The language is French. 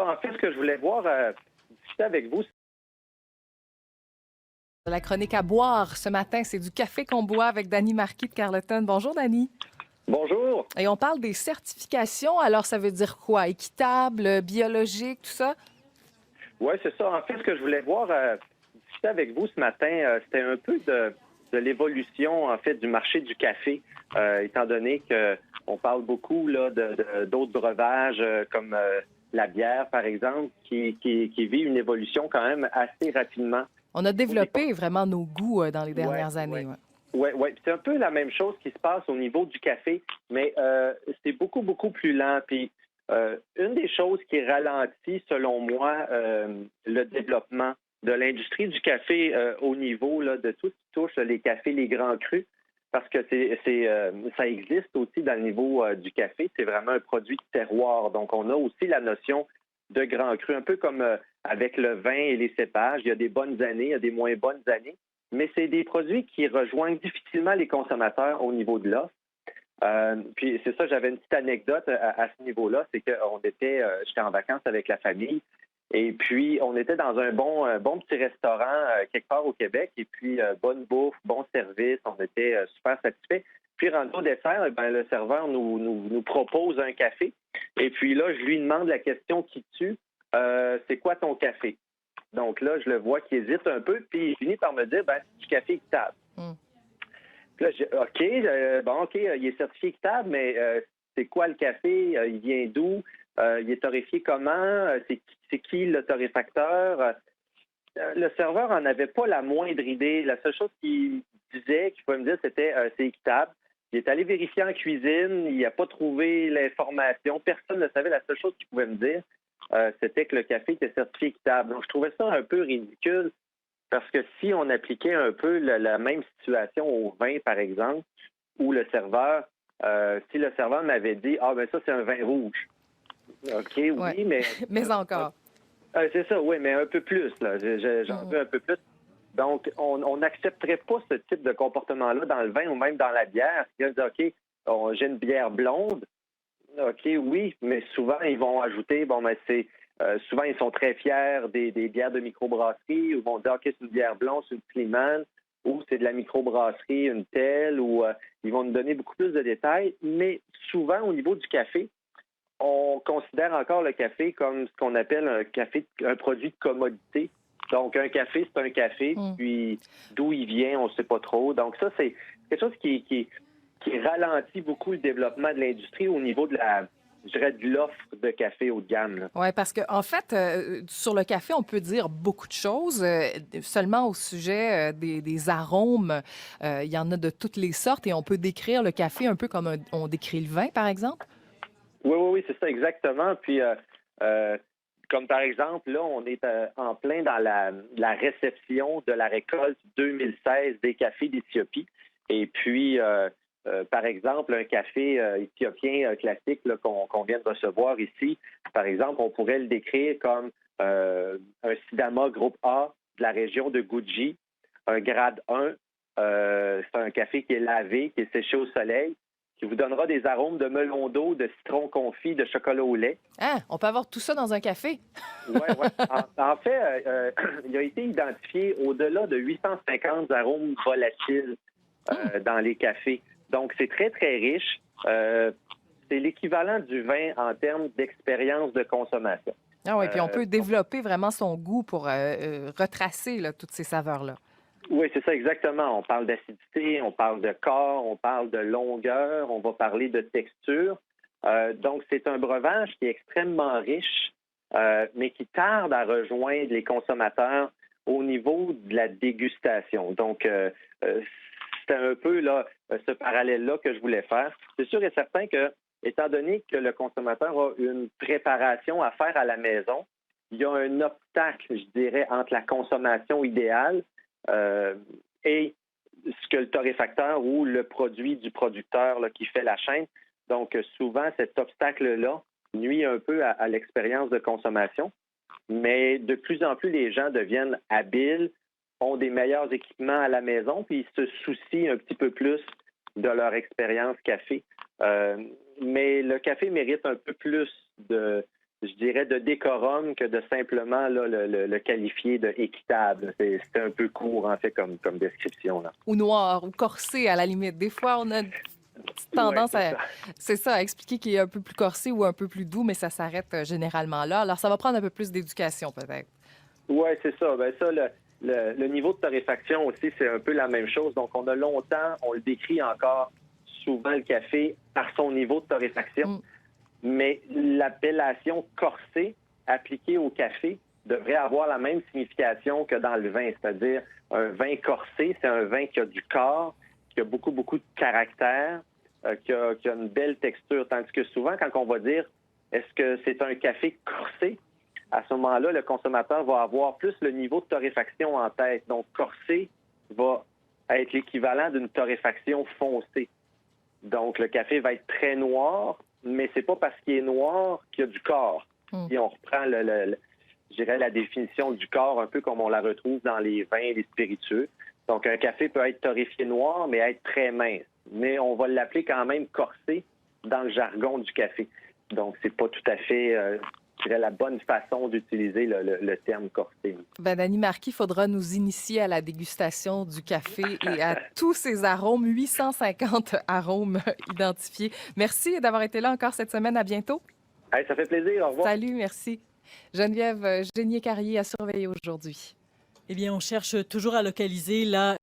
En fait, ce que je voulais voir, discuter avec vous. La chronique à boire ce matin, c'est du café qu'on boit avec Dany Marquis de Carleton. Bonjour, Dany. Bonjour. Et on parle des certifications. Alors, ça veut dire quoi? Équitable, biologique, tout ça? Oui, c'est ça. En fait, ce que je voulais voir, discuter avec vous ce matin, c'était un peu de l'évolution, en fait, du marché du café, étant donné qu'on parle beaucoup là, d'autres breuvages comme la bière, par exemple, qui vit une évolution quand même assez rapidement. On a développé vraiment nos goûts dans les Oui, dernières oui. années. Ouais. Oui, oui. C'est un peu la même chose qui se passe au niveau du café, mais c'est beaucoup, beaucoup plus lent. Puis une des choses qui ralentit, selon moi, le développement de l'industrie du café au niveau là, de tout ce qui touche les cafés, les grands crus, parce que ça existe aussi dans le niveau du café. C'est vraiment un produit de terroir. Donc, on a aussi la notion de grand cru, un peu comme avec le vin et les cépages. Il y a des bonnes années, il y a des moins bonnes années, mais c'est des produits qui rejoignent difficilement les consommateurs au niveau de l'offre. Puis c'est ça, j'avais une petite anecdote à ce niveau-là, c'est que j'étais en vacances avec la famille, et puis on était dans un bon petit restaurant quelque part au Québec, et puis bonne bouffe, bon service, on était super satisfaits. Puis rendu au dessert, le serveur nous propose un café, et puis là, je lui demande la question qui tue, c'est quoi ton café? Donc là, je le vois qui hésite un peu, puis il finit par me dire, c'est du café équitable. Mm. Puis là, OK, il est certifié équitable, mais c'est quoi le café? Il vient d'où? Il est torréfié comment? C'est qui le torréfacteur? Le serveur en avait pas la moindre idée. La seule chose qu'il pouvait me dire, c'était c'est équitable. Il est allé vérifier en cuisine, il n'a pas trouvé l'information. Personne ne savait. La seule chose qu'il pouvait me dire, c'était que le café était certifié équitable. Donc, je trouvais ça un peu ridicule. Parce que si on appliquait un peu la même situation au vin, par exemple, où si le serveur m'avait dit, ça, c'est un vin rouge. OK, Ouais. oui, mais. Mais encore. C'est ça, oui, mais un peu plus, là. J'en Mhm. veux un peu plus. Donc, on n'accepterait pas ce type de comportement-là dans le vin ou même dans la bière. Il dit, OK, j'ai une bière blonde. OK, oui, mais souvent, ils vont ajouter, souvent, ils sont très fiers des bières de microbrasserie, ou vont dire, OK, c'est une bière blonde, c'est une Schliemann, ou c'est de la microbrasserie, une telle, ou ils vont nous donner beaucoup plus de détails. Mais souvent, au niveau du café, on considère encore le café comme ce qu'on appelle un produit de commodité. Donc, un café, c'est un café, Mm. puis d'où il vient, on ne sait pas trop. Donc, ça, c'est quelque chose qui ralentit beaucoup le développement de l'industrie au niveau de l'offre de café haut de gamme, là. Oui, parce qu'en fait, sur le café, on peut dire beaucoup de choses. Seulement au sujet des arômes, il y en a de toutes les sortes et on peut décrire le café un peu comme on décrit le vin, par exemple. Oui, oui, oui, c'est ça, exactement. Puis, euh, comme par exemple, là, on est en plein dans la réception de la récolte 2016 des cafés d'Éthiopie. Et puis, par exemple, un café éthiopien classique là, qu'on vient de recevoir ici, par exemple, on pourrait le décrire comme un Sidama groupe A de la région de Guji, un grade 1. C'est un café qui est lavé, qui est séché au soleil, qui vous donnera des arômes de melon d'eau, de citron confit, de chocolat au lait. Ah, on peut avoir tout ça dans un café. Ouais, ouais. En fait, il a été identifié au-delà de 850 arômes volatiles dans les cafés. Donc, c'est très, très riche. C'est l'équivalent du vin en termes d'expérience de consommation. Ah oui, puis on peut Donc, développer vraiment son goût pour retracer là, toutes ces saveurs-là. oui, c'est ça exactement. On parle d'acidité, on parle de corps, on parle de longueur, on va parler de texture. Donc, c'est un breuvage qui est extrêmement riche, mais qui tarde à rejoindre les consommateurs au niveau de la dégustation. Donc, c'était un peu là ce parallèle-là que je voulais faire. C'est sûr et certain que, étant donné que le consommateur a une préparation à faire à la maison, il y a un obstacle, je dirais, entre la consommation idéale euh, et ce que le torréfacteur ou le produit du producteur là, qui fait la chaîne. Donc, souvent, cet obstacle-là nuit un peu à l'expérience de consommation, mais de plus en plus, les gens deviennent habiles, ont des meilleurs équipements à la maison, puis ils se soucient un petit peu plus de leur expérience café. Mais le café mérite un peu plus je dirais, de décorum que de simplement là, le qualifier de équitable. C'est un peu court, en fait, comme description. Là. Ou noir, ou corsé, à la limite. Des fois, on a une petite Ouais, tendance c'est à, ça. c'est ça, à expliquer qu'il est un peu plus corsé ou un peu plus doux, mais ça s'arrête généralement là. Alors, ça va prendre un peu plus d'éducation, peut-être. Oui, c'est ça. Ben ça, le niveau de torréfaction aussi, c'est un peu la même chose. Donc, on a longtemps, on le décrit encore souvent, le café, par son niveau de torréfaction. Mm. Mais l'appellation corsé appliquée au café devrait avoir la même signification que dans le vin, c'est-à-dire un vin corsé, c'est un vin qui a du corps, qui a beaucoup, beaucoup de caractère, qui a une belle texture. Tandis que souvent, quand on va dire est-ce que c'est un café corsé, à ce moment-là, le consommateur va avoir plus le niveau de torréfaction en tête. Donc, corsé va être l'équivalent d'une torréfaction foncée. Donc, le café va être très noir, mais c'est pas parce qu'il est noir qu'il y a du corps. Si on reprend, je dirais, la définition du corps, un peu comme on la retrouve dans les vins et les spiritueux. Donc, un café peut être torréfié noir, mais être très mince. Mais on va l'appeler quand même corsé dans le jargon du café. Donc, c'est pas tout à fait, je dirais, la bonne façon d'utiliser le terme corsé. Ben, Dany Marquis, il faudra nous initier à la dégustation du café et à tous ces arômes, 850 arômes identifiés. Merci d'avoir été là encore cette semaine. À bientôt. Hey, ça fait plaisir. Au revoir. Salut, merci. Geneviève Génier-Carrier à surveiller aujourd'hui. Eh bien, on cherche toujours à localiser la